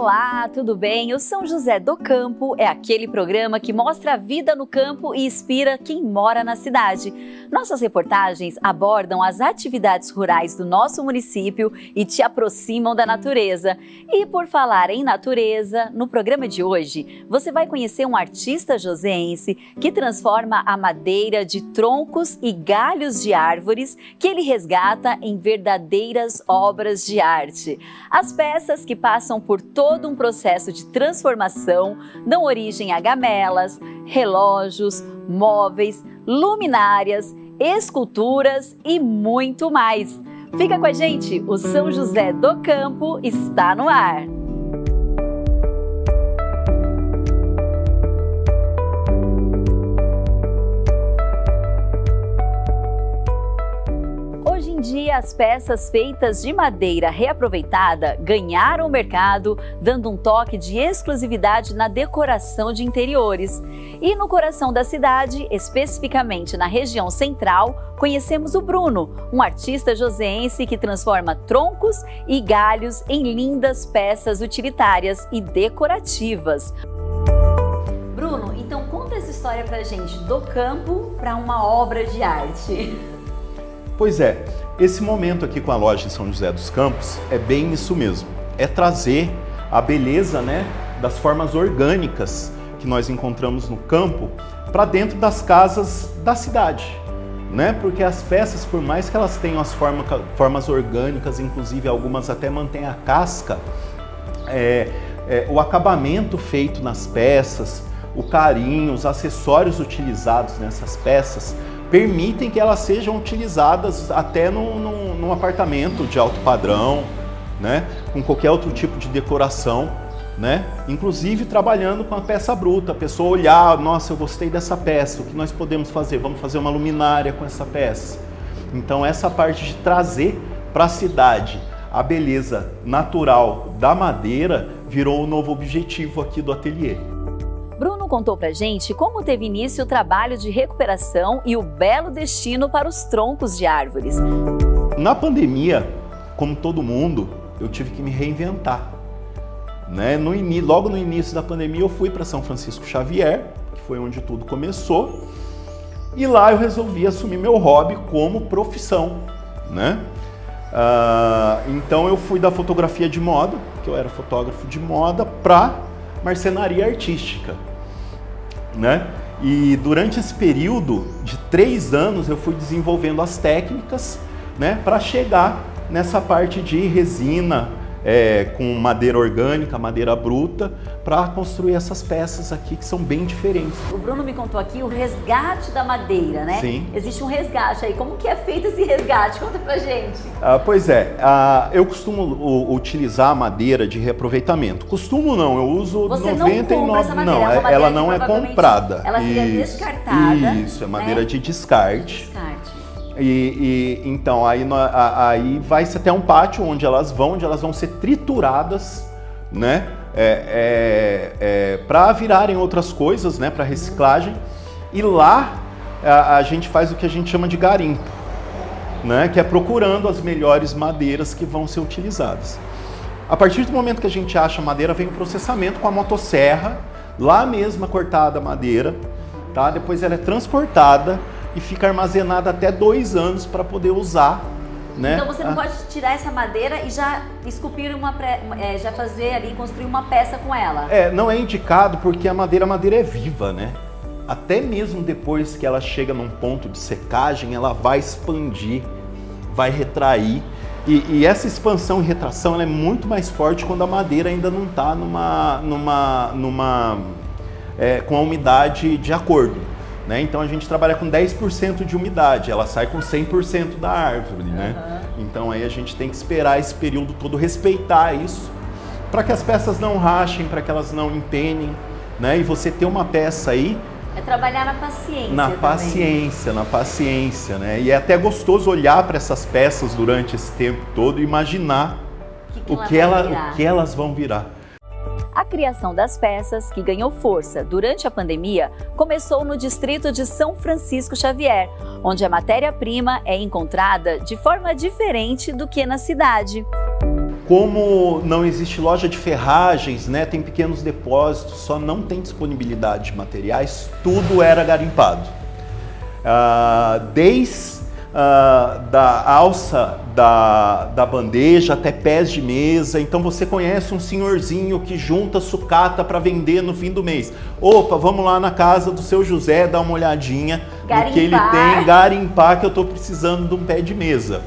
Olá, tudo bem? O São José do Campo é aquele programa que mostra a vida no campo e inspira quem mora na cidade. Nossas reportagens abordam as atividades rurais do nosso município e te aproximam da natureza. E por falar em natureza, no programa de hoje, você vai conhecer um artista joseense que transforma a madeira de troncos e galhos de árvores que ele resgata em verdadeiras obras de arte. As peças que passam por todo um processo de transformação dão origem a gamelas, relógios, móveis, luminárias, esculturas e muito mais. Fica com a gente, o São José do Campo está no ar. Hoje em dia, as peças feitas de madeira reaproveitada ganharam o mercado, dando um toque de exclusividade na decoração de interiores. E no coração da cidade, especificamente na região central, conhecemos o Bruno, um artista joseense que transforma troncos e galhos em lindas peças utilitárias e decorativas. Bruno, então conta essa história pra gente, do campo para uma obra de arte. Pois é, esse momento aqui com a loja em São José dos Campos é bem isso mesmo. É trazer a beleza, das formas orgânicas que nós encontramos no campo para dentro das casas da cidade. Porque as peças, por mais que elas tenham as formas orgânicas, inclusive algumas até mantêm a casca, o acabamento feito nas peças, o carinho, os acessórios utilizados nessas peças, permitem que elas sejam utilizadas até num apartamento de alto padrão, com qualquer outro tipo de decoração, inclusive trabalhando com a peça bruta. A pessoa olhar, nossa, eu gostei dessa peça, o que nós podemos fazer? Vamos fazer uma luminária com essa peça. Então essa parte de trazer para a cidade a beleza natural da madeira virou o novo objetivo aqui do ateliê. Bruno contou pra gente como teve início o trabalho de recuperação e o belo destino para os troncos de árvores. Na pandemia, como todo mundo, eu tive que me reinventar. Logo no início da pandemia eu fui para São Francisco Xavier, que foi onde tudo começou, e lá eu resolvi assumir meu hobby como profissão. Então eu fui da fotografia de moda, que eu era fotógrafo de moda, para marcenaria artística. E durante esse período de 3 anos eu fui desenvolvendo as técnicas para chegar nessa parte de resina com madeira orgânica, madeira bruta, para construir essas peças aqui que são bem diferentes. O Bruno me contou aqui o resgate da madeira, Sim. Existe um resgate aí. Como que é feito esse resgate? Conta pra gente. Pois é, eu costumo utilizar a madeira de reaproveitamento. Costumo não, eu uso Você 99... não compra essa madeira, não, é uma madeira ela não é comprada. Ela seria descartada. Isso, é madeira de descarte. Descarte. Então, aí vai-se até um pátio onde elas vão ser trituradas, para virarem outras coisas, para reciclagem. E lá a gente faz o que a gente chama de garimpo, que é procurando as melhores madeiras que vão ser utilizadas. A partir do momento que a gente acha a madeira, vem o processamento com a motosserra, lá mesmo cortada a madeira, depois ela é transportada e fica armazenada até 2 anos para poder usar. Então você não pode tirar essa madeira e já esculpir já fazer ali, construir uma peça com ela. Não é indicado porque a madeira é viva, Até mesmo depois que ela chega num ponto de secagem, ela vai expandir, vai retrair. E essa expansão e retração ela é muito mais forte quando a madeira ainda não está com a umidade de acordo. Então a gente trabalha com 10% de umidade, ela sai com 100% da árvore. Então aí a gente tem que esperar esse período todo, respeitar isso, para que as peças não rachem, para que elas não empenem, e você ter uma peça aí... É trabalhar na paciência. Na paciência, E é até gostoso olhar para essas peças durante esse tempo todo e imaginar o que elas vão virar. A criação das peças, que ganhou força durante a pandemia, começou no distrito de São Francisco Xavier, onde a matéria-prima é encontrada de forma diferente do que na cidade. como não existe loja de ferragens, né, tem pequenos depósitos, só não tem disponibilidade de materiais, tudo era garimpado. Desde da alça da bandeja até pés de mesa. Então você conhece um senhorzinho que junta sucata para vender no fim do mês. Opa, vamos lá na casa do seu José dar uma olhadinha no que ele tem, garimpar, que eu estou precisando de um pé de mesa.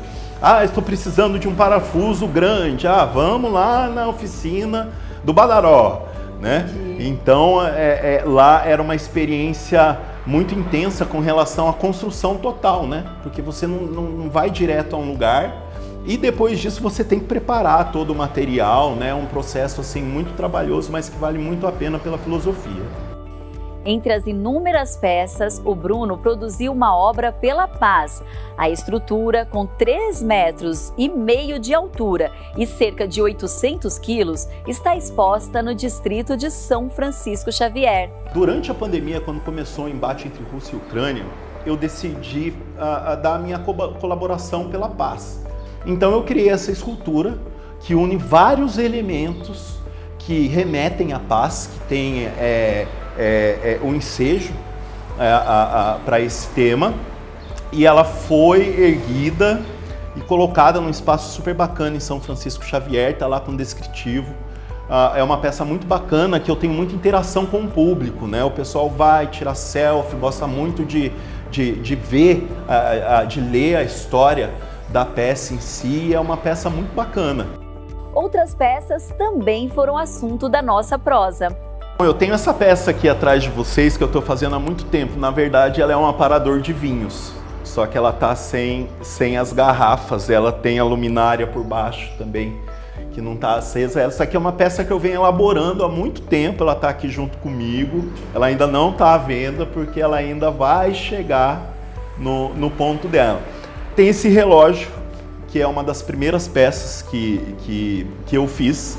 Estou precisando de um parafuso grande. Vamos lá na oficina do Badaró, né? Então lá era uma experiência muito intensa com relação à construção total, né? Porque você não vai direto a um lugar e depois disso você tem que preparar todo o material, né? Um processo assim muito trabalhoso, mas que vale muito a pena pela filosofia. Entre as inúmeras peças, o Bruno produziu uma obra pela paz. A estrutura, com 3,5 metros de altura e cerca de 800 quilos, está exposta no distrito de São Francisco Xavier. Durante a pandemia, quando começou o embate entre Rússia e Ucrânia, eu decidi dar a minha colaboração pela paz. Então eu criei essa escultura que une vários elementos que remetem à paz, que tem o ensejo para esse tema, e ela foi erguida e colocada num espaço super bacana em São Francisco Xavier, está lá com descritivo. É uma peça muito bacana, que eu tenho muita interação com o público, né? O pessoal vai tirar selfie, gosta muito de ver, de ler a história da peça em si, é uma peça muito bacana. Outras peças também foram assunto da nossa prosa. Eu tenho essa peça aqui atrás de vocês que eu estou fazendo há muito tempo. Na verdade, ela é um aparador de vinhos, só que ela está sem as garrafas, ela tem a luminária por baixo também, que não está acesa. Essa aqui é uma peça que eu venho elaborando há muito tempo, ela está aqui junto comigo, ela ainda não está à venda porque ela ainda vai chegar no ponto dela. Tem esse relógio, que é uma das primeiras peças que eu fiz.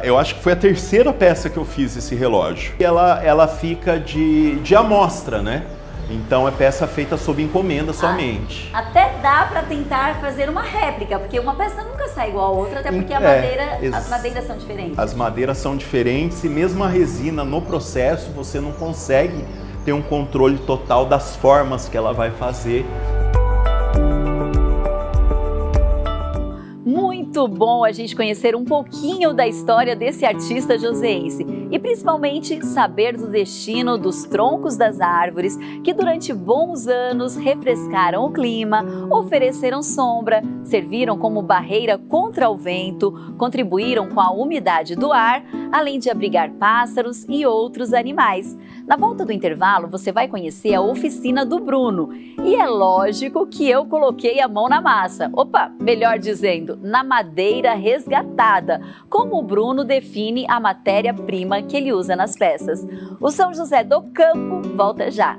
Eu acho que foi a terceira peça que eu fiz esse relógio. Ela fica de amostra, né? Então é peça feita sob encomenda somente. Até dá para tentar fazer uma réplica, porque uma peça nunca sai igual a outra, até porque as madeiras são diferentes. As madeiras são diferentes e mesmo a resina no processo você não consegue ter um controle total das formas que ela vai fazer. Muito bom a gente conhecer um pouquinho da história desse artista joseense e principalmente saber do destino dos troncos das árvores que durante bons anos refrescaram o clima, ofereceram sombra, serviram como barreira contra o vento, contribuíram com a umidade do ar, além de abrigar pássaros e outros animais. Na volta do intervalo você vai conhecer a oficina do Bruno e é lógico que eu coloquei a mão na massa, melhor dizendo, na madeira resgatada, como o Bruno define a matéria-prima que ele usa nas peças. O São José do Campo volta já!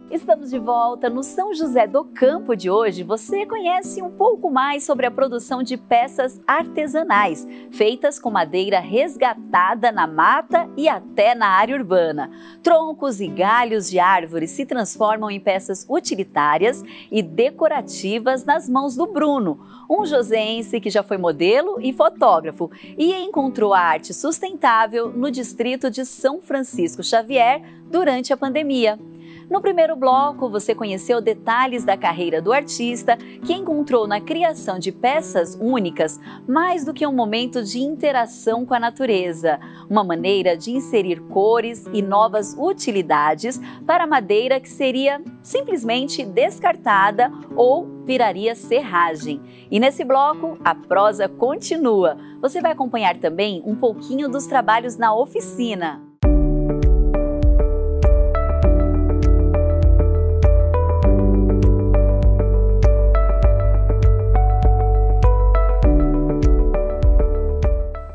Estamos de volta no São José do Campo de hoje. Você conhece um pouco mais sobre a produção de peças artesanais, feitas com madeira resgatada na mata e até na área urbana. Troncos e galhos de árvores se transformam em peças utilitárias e decorativas nas mãos do Bruno, um joseense que já foi modelo e fotógrafo e encontrou a arte sustentável no distrito de São Francisco Xavier durante a pandemia. No primeiro bloco, você conheceu detalhes da carreira do artista, que encontrou na criação de peças únicas mais do que um momento de interação com a natureza, uma maneira de inserir cores e novas utilidades para a madeira que seria simplesmente descartada ou viraria serragem. E nesse bloco, a prosa continua. Você vai acompanhar também um pouquinho dos trabalhos na oficina.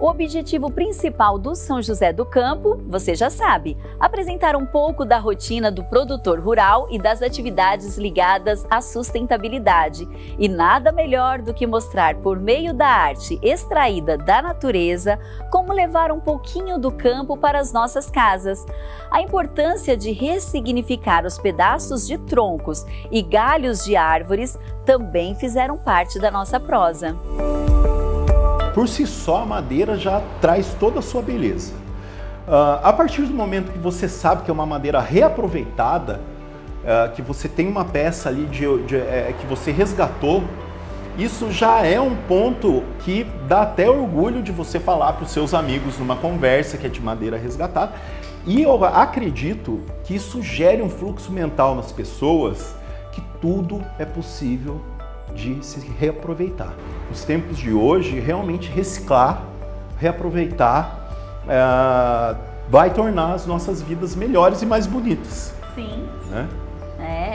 O objetivo principal do São José do Campo, você já sabe, apresentar um pouco da rotina do produtor rural e das atividades ligadas à sustentabilidade. E nada melhor do que mostrar por meio da arte extraída da natureza como levar um pouquinho do campo para as nossas casas. A importância de ressignificar os pedaços de troncos e galhos de árvores também fizeram parte da nossa prosa. Por si só, a madeira já traz toda a sua beleza. A partir do momento que você sabe que é uma madeira reaproveitada, que você tem uma peça ali que você resgatou, isso já é um ponto que dá até orgulho de você falar para os seus amigos numa conversa que é de madeira resgatada. E eu acredito que isso gere um fluxo mental nas pessoas que tudo é possível de se reaproveitar. Nos tempos de hoje, realmente reciclar, reaproveitar, vai tornar as nossas vidas melhores e mais bonitas. Sim. Né?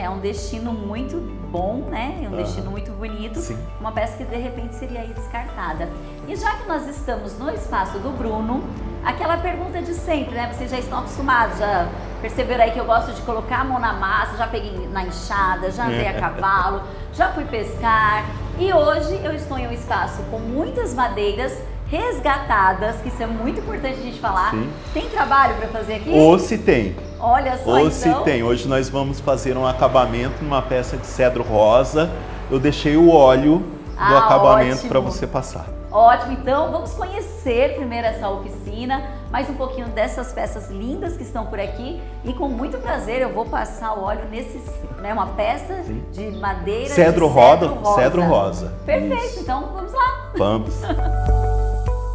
É um destino muito bom, né? É um destino muito bonito. Sim. Uma peça que de repente seria aí descartada. E já que nós estamos no espaço do Bruno, aquela pergunta de sempre, né? Vocês já estão acostumados, já perceberam aí que eu gosto de colocar a mão na massa, já peguei na enxada, já andei a cavalo, já fui pescar. E hoje eu estou em um espaço com muitas madeiras resgatadas, que isso é muito importante a gente falar. Sim. Tem trabalho para fazer aqui? Ou se tem. Olha só, Ou então. se tem. Hoje nós vamos fazer um acabamento numa peça de cedro rosa. Eu deixei o óleo do acabamento para você passar. Ótimo, então vamos conhecer primeiro essa oficina, mais um pouquinho dessas peças lindas que estão por aqui e com muito prazer eu vou passar o óleo nesses, né, uma peça Sim. de madeira Cedro de rosa. Cedro rosa. Perfeito, Isso. então vamos lá. Vamos.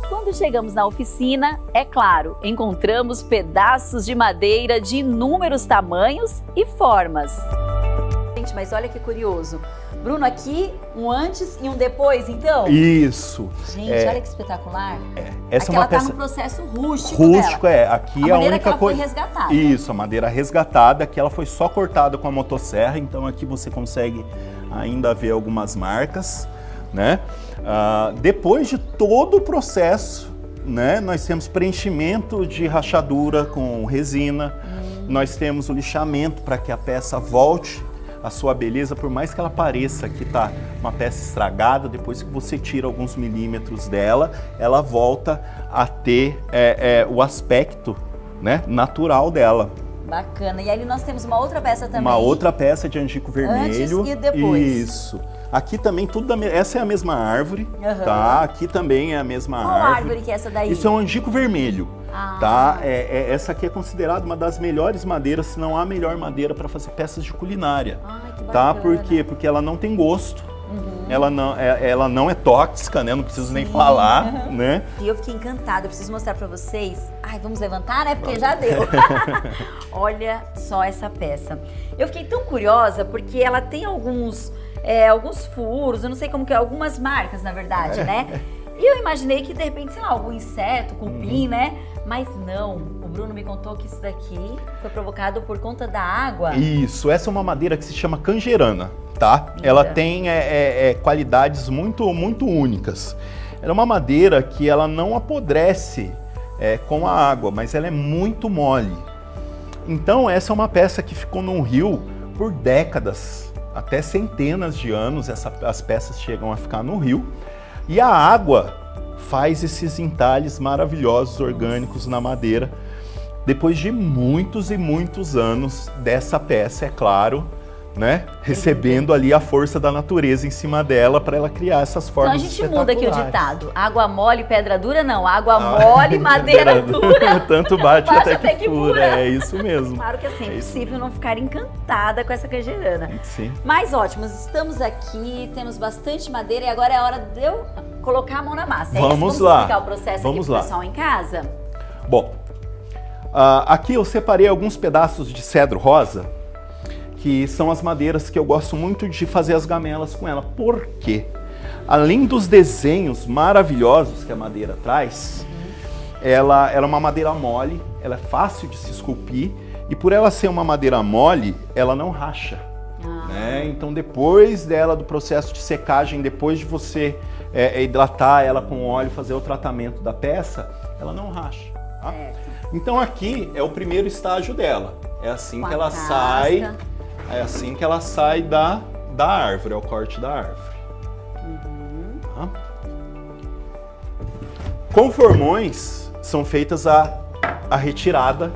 Quando chegamos na oficina, é claro, encontramos pedaços de madeira de inúmeros tamanhos e formas. Gente, mas olha que curioso. Bruno, aqui um antes e um depois, então? Isso. Gente, olha que espetacular. Essa aqui é uma ela peça tá no processo rústico rústico, dela. Aqui a a única única que coisa. Foi resgatada. Isso, a madeira resgatada, que ela foi só cortada com a motosserra, então aqui você consegue ainda ver algumas marcas, né? Depois de todo o processo, né, nós temos preenchimento de rachadura com resina, nós temos o lixamento para que a peça volte a sua beleza, por mais que ela pareça que está uma peça estragada, depois que você tira alguns milímetros dela, ela volta a ter o aspecto, né, natural dela. Bacana. E ali nós temos uma outra peça também. Uma outra peça de angico vermelho. Antes e depois. Isso. Aqui também essa é a mesma árvore, tá? Aqui também é a mesma árvore. Qual árvore que é essa daí? Isso é um angico vermelho, tá? Essa aqui é considerada uma das melhores madeiras, se não a melhor madeira para fazer peças de culinária. Ai, que bacana. Tá? Por quê? Porque ela não tem gosto. Ela não é tóxica, né? Não preciso nem falar, né? E eu fiquei encantada, eu preciso mostrar pra vocês. Ai, vamos levantar, né? Porque já deu. Olha só essa peça. Eu fiquei tão curiosa porque ela tem alguns furos, eu não sei como que é, algumas marcas, na verdade, né? E eu imaginei que, de repente, sei lá, algum inseto, cupim, né? Mas não, o Bruno me contou que isso daqui foi provocado por conta da água. Isso, essa é uma madeira que se chama canjerana, tá? Ela tem qualidades muito, muito únicas. Ela é uma madeira que ela não apodrece com a água, mas ela é muito mole. Então essa é uma peça que ficou num rio por décadas, até centenas de anos, as peças chegam a ficar no rio. E a água faz esses entalhes maravilhosos, orgânicos na madeira. Depois de muitos e muitos anos dessa peça, é claro, né? Recebendo ali a força da natureza em cima dela para ela criar essas formas espetaculares. Então a gente muda aqui o ditado. Água mole, pedra dura, não. Água mole, madeira dura. Tanto bate até que fura. É isso mesmo. Claro que assim, é impossível não ficar encantada com essa canjerana. Sim. Mas ótimo, estamos aqui, temos bastante madeira e agora é a hora de eu colocar a mão na massa. Vamos lá. Explicar o processo aqui pro pessoal em casa? Bom, aqui eu separei alguns pedaços de cedro rosa, que são as madeiras que eu gosto muito de fazer as gamelas com ela. Por quê? Além dos desenhos maravilhosos que a madeira traz, ela é uma madeira mole, ela é fácil de se esculpir, e por ela ser uma madeira mole, ela não racha. Né? né? Então depois do processo de secagem, depois de você hidratar ela com óleo, fazer o tratamento da peça, ela não racha. Tá? Então aqui é o primeiro estágio dela. É assim que ela sai. É assim que ela sai da árvore, é o corte da árvore. Tá? Com formões são feitas a retirada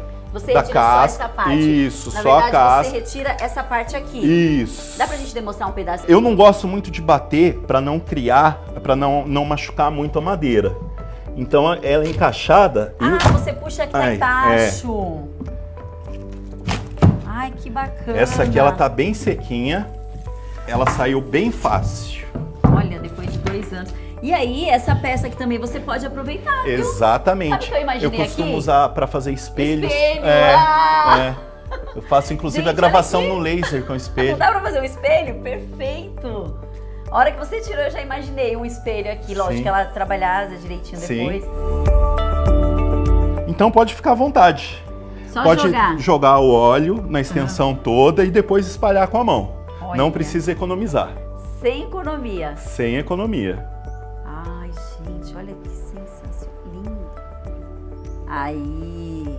da casca. Só essa parte. Isso, Na só verdade, a casca. você retira essa parte aqui. Isso. Dá pra gente demonstrar um pedaço? Eu não gosto muito de bater para não criar, para não machucar muito a madeira. Então ela é encaixada e... você puxa aqui embaixo. Ai, que bacana. Essa aqui ela tá bem sequinha. Ela saiu bem fácil. Olha, depois de 2 anos. E aí, essa peça aqui também você pode aproveitar, viu? Exatamente. Sabe o que eu imaginei aqui? Costumo usar para fazer espelhos. Espelho! Eu faço inclusive a gravação no laser com espelho. Não dá para fazer um espelho? Perfeito! A hora que você tirou, eu já imaginei um espelho aqui. Lógico que ela trabalhada direitinho depois. Então pode ficar à vontade. Só pode jogar o óleo na extensão toda e depois espalhar com a mão. Olha. Não precisa economizar. Sem economia. Sem economia. Ai, gente, olha que sensação linda. Aí,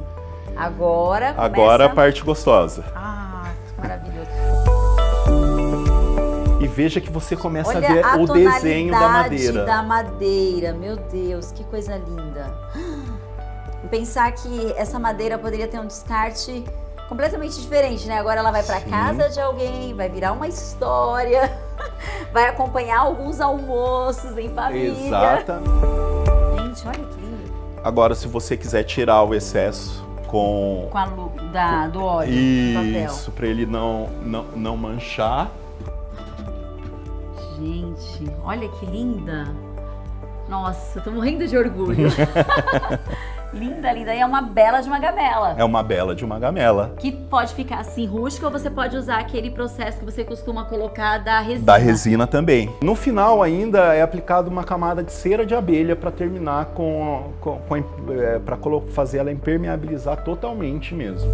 agora começa... Agora a parte gostosa. Ah, que maravilhoso. E veja que você começa a ver o desenho da madeira. Da madeira, meu Deus, que coisa linda. Pensar que essa madeira poderia ter um descarte completamente diferente, né? Agora ela vai para casa de alguém, vai virar uma história, vai acompanhar alguns almoços em família. Exatamente. Gente, olha que lindo. Agora, se você quiser tirar o excesso com do óleo, do papel. Isso, para ele não manchar. Gente, olha que linda. Nossa, tô morrendo de orgulho. Linda, linda. E é uma bela de uma gamela. É uma bela de uma gamela. Que pode ficar assim rústica ou você pode usar aquele processo que você costuma colocar da resina. Da resina também. No final ainda é aplicado uma camada de cera de abelha para terminar para fazer ela impermeabilizar totalmente mesmo.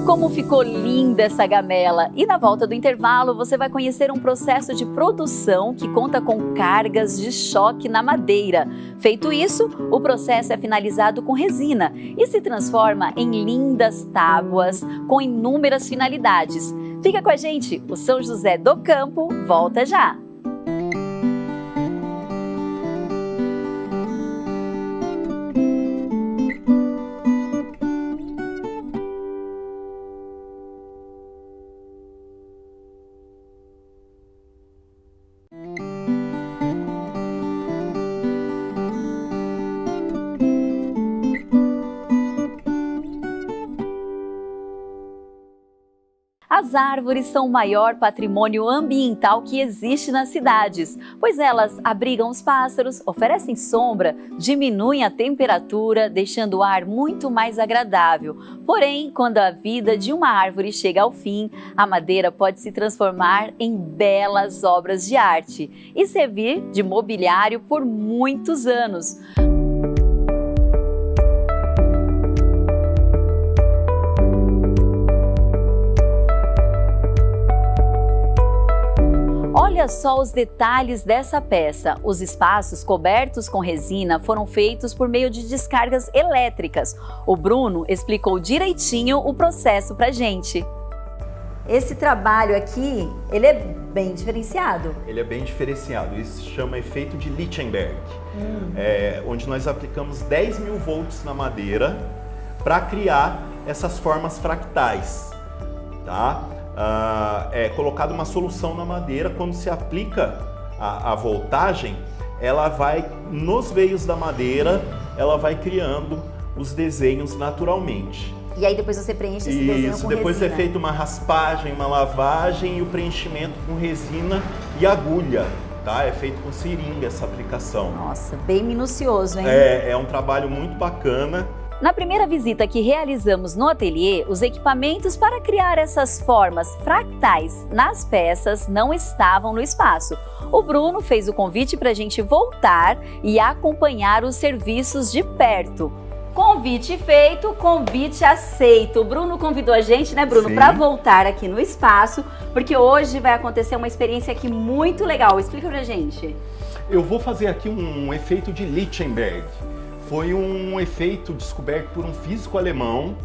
Como ficou linda essa gamela! E na volta do intervalo você vai conhecer um processo de produção que conta com cargas de choque na madeira. Feito isso, o processo é finalizado com resina e se transforma em lindas tábuas com inúmeras finalidades. Fica com a gente, o São José do Campo volta já! As árvores são o maior patrimônio ambiental que existe nas cidades, pois elas abrigam os pássaros, oferecem sombra, diminuem a temperatura, deixando o ar muito mais agradável. Porém, quando a vida de uma árvore chega ao fim, a madeira pode se transformar em belas obras de arte e servir de mobiliário por muitos anos. Olha só os detalhes dessa peça. Os espaços cobertos com resina foram feitos por meio de descargas elétricas. O Bruno explicou direitinho o processo pra gente. Esse trabalho aqui, ele é bem diferenciado. Ele é bem diferenciado. Isso se chama efeito de Lichtenberg, onde nós aplicamos 10.000 volts na madeira para criar essas formas fractais, tá? É colocada uma solução na madeira, quando se aplica a voltagem, ela vai, nos veios da madeira, ela vai criando os desenhos naturalmente. E aí depois você preenche esse desenho com depois resina. É feita uma raspagem, uma lavagem e o preenchimento com resina e agulha, tá? É feito com seringa essa aplicação. Nossa, bem minucioso, hein? É um trabalho muito bacana. Na primeira visita que realizamos no ateliê, os equipamentos para criar essas formas fractais nas peças não estavam no espaço. O Bruno fez o convite para a gente voltar e acompanhar os serviços de perto. Convite feito, convite aceito. O Bruno convidou a gente, né, Bruno, Sim. para voltar aqui no espaço, porque hoje vai acontecer uma experiência aqui muito legal. Explica pra gente. Eu vou fazer aqui um efeito de Lichtenberg. Foi um efeito descoberto por um físico alemão,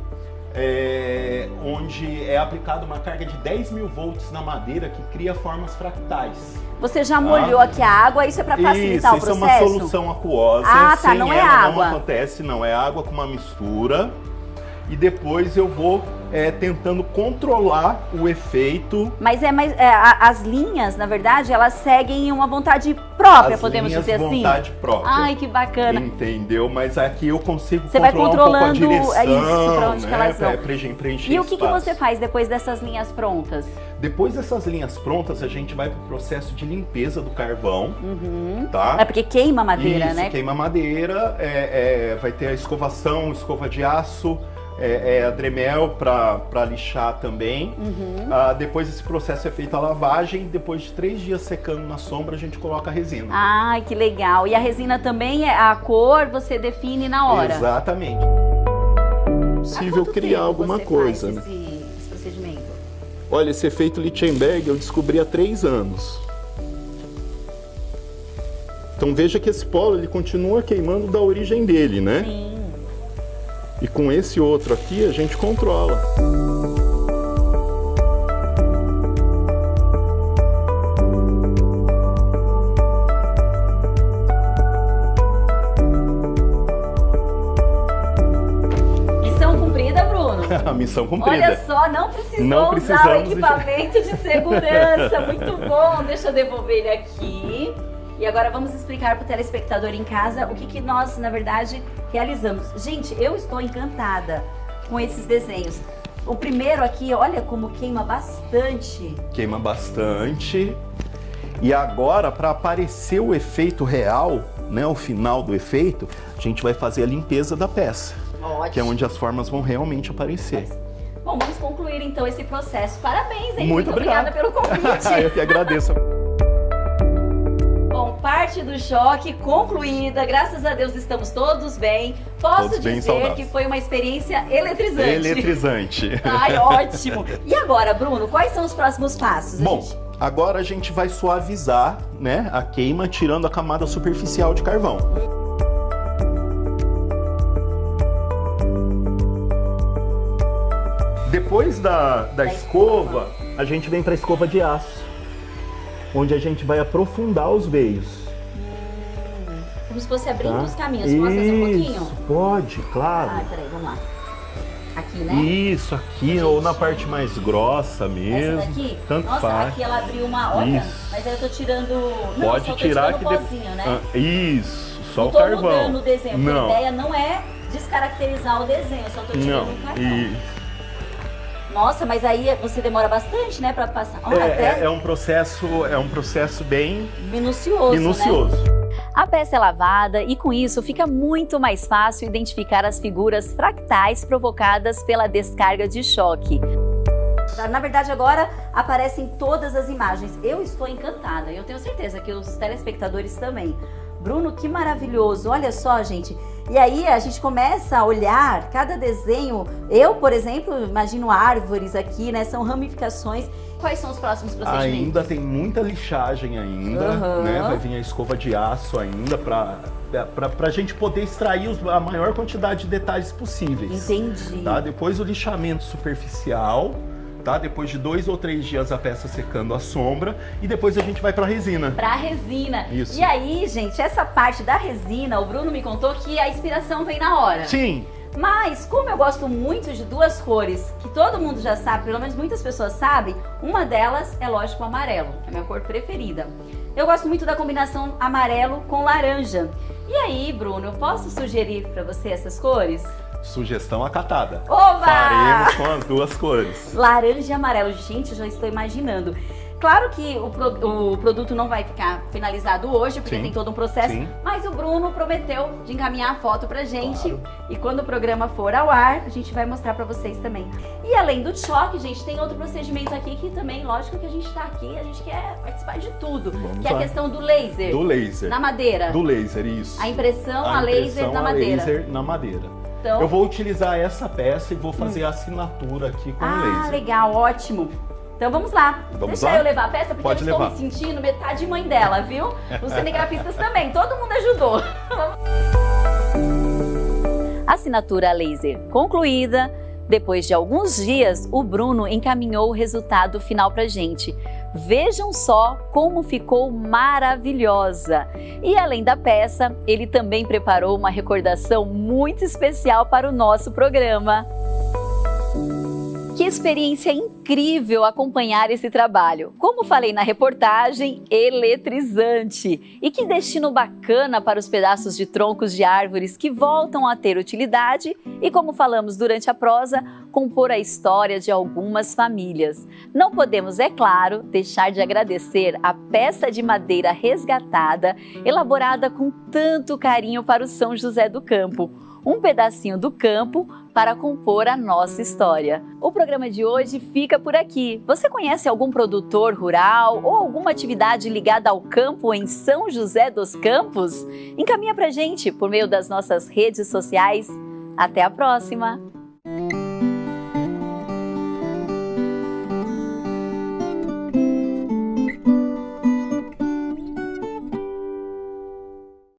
onde é aplicada uma carga de 10.000 volts na madeira que cria formas fractais. Você já molhou aqui a água, isso é para facilitar o processo? Isso é uma solução aquosa. Ah, tá, sem não é ela água. Não acontece, não. É água com uma mistura. E depois eu vou tentando controlar o efeito. Mas as linhas, na verdade, elas seguem uma vontade própria, podemos dizer assim? Vontade própria. Ai, que bacana. Entendeu? Mas aqui eu consigo você vai controlando um pouco a direção, isso, pra onde que elas vão. Preencher E o que espaço. você faz depois dessas linhas prontas? Depois dessas linhas prontas, a gente vai pro processo de limpeza do carvão, tá? É porque queima a madeira, isso, né? Queima a madeira, vai ter a escovação, escova de aço, a Dremel para lixar também. Depois esse processo é feito a lavagem, depois de 3 dias secando na sombra, a gente coloca a resina. Ai, que legal. E a resina também, a cor você define na hora? Exatamente. É possível criar alguma coisa, né? Esse procedimento? Olha, esse efeito Lichtenberg eu descobri há 3 anos. Então veja que esse polo ele continua queimando da origem dele, né? Sim. E com esse outro aqui a gente controla. Missão cumprida, Bruno? A missão cumprida. Olha só, não precisou usar o equipamento de segurança. Muito bom. Deixa eu devolver ele aqui. E agora vamos explicar para o telespectador em casa o que nós, na verdade, realizamos. Gente, eu estou encantada com esses desenhos. O primeiro aqui, olha como queima bastante. Queima bastante. E agora, para aparecer o efeito real, né, o final do efeito, a gente vai fazer a limpeza da peça. Ótimo. Que é onde as formas vão realmente aparecer. Bom, vamos concluir então esse processo. Parabéns, hein? Muito obrigada pelo convite. Eu que agradeço. Bom, parte do choque concluída, graças a Deus estamos todos bem. Posso Todos bem dizer saudáveis. que foi uma experiência eletrizante. Eletrizante. Ai, ótimo. E agora, Bruno, quais são os próximos passos? Bom, agora a gente vai suavizar, né, a queima, tirando a camada superficial de carvão. Depois da escova, a gente vem para a escova de aço, onde a gente vai aprofundar os veios. Como se fosse abrindo os caminhos. Isso, Posso fazer um pouquinho? Pode, claro. Ah, peraí, vamos lá. Aqui, né? Isso, aqui ou na parte mais grossa mesmo. Essa daqui? Tanto Nossa, faz. aqui ela abriu uma... Olha, Isso. mas aí eu tô tirando... Não, Pode só tô tirar tirando que o pozinho, né? Isso, só não o tô carvão. mudando o desenho, porque Não. a ideia não é descaracterizar o desenho, eu só tô tirando o carvão. E Nossa, mas aí você demora bastante, né, pra passar. Olha, até é um processo bem minucioso, minucioso. né? A peça é lavada e com isso fica muito mais fácil identificar as figuras fractais provocadas pela descarga de choque. Na verdade, agora aparecem todas as imagens. Eu estou encantada, eu tenho certeza que os telespectadores também. Bruno, que maravilhoso, olha só, gente. E aí a gente começa a olhar cada desenho. Eu, por exemplo, imagino árvores aqui, né? São ramificações. Quais são os próximos procedimentos? Ainda tem muita lixagem ainda, né? Vai vir a escova de aço ainda pra gente poder extrair a maior quantidade de detalhes possíveis. Entendi. Tá? Depois o lixamento superficial, tá? Depois de 2 ou 3 dias a peça secando à sombra e depois a gente vai pra resina. Pra resina. Isso. E aí, gente, essa parte da resina, o Bruno me contou que a inspiração vem na hora. Sim. Mas, como eu gosto muito de 2 cores, que todo mundo já sabe, pelo menos muitas pessoas sabem, uma delas é, lógico, o amarelo, é a minha cor preferida. Eu gosto muito da combinação amarelo com laranja. E aí, Bruno, eu posso sugerir pra você essas cores? Sugestão acatada. Oba! Faremos com as 2 cores. Laranja e amarelo. Gente, eu já estou imaginando. Claro que o produto não vai ficar finalizado hoje, porque tem todo um processo, mas o Bruno prometeu de encaminhar a foto pra gente. Claro. E quando o programa for ao ar, a gente vai mostrar pra vocês também. E além do choque, gente, tem outro procedimento aqui que também, lógico que a gente tá aqui, a gente quer participar de tudo. Que é a questão do laser. Do laser. Na madeira. Do laser, isso. A impressão a laser na madeira. Laser na madeira. Então... Eu vou utilizar essa peça e vou fazer a assinatura aqui com o laser. Legal, ótimo. Então vamos lá. Deixa eu levar a peça, porque Pode eu estou levar. me sentindo metade mãe dela, viu? Os cinegrafistas também, todo mundo ajudou. Assinatura a laser concluída. Depois de alguns dias, o Bruno encaminhou o resultado final pra gente. Vejam só como ficou maravilhosa! E além da peça, ele também preparou uma recordação muito especial para o nosso programa. Que experiência incrível acompanhar esse trabalho! Como falei na reportagem, eletrizante! E que destino bacana para os pedaços de troncos de árvores que voltam a ter utilidade e, como falamos durante a prosa, compor a história de algumas famílias. Não podemos, é claro, deixar de agradecer a peça de madeira resgatada, elaborada com tanto carinho para o São José do Campo. Um pedacinho do campo para compor a nossa história. O programa de hoje fica por aqui. Você conhece algum produtor rural ou alguma atividade ligada ao campo em São José dos Campos? Encaminha pra gente por meio das nossas redes sociais. Até a próxima!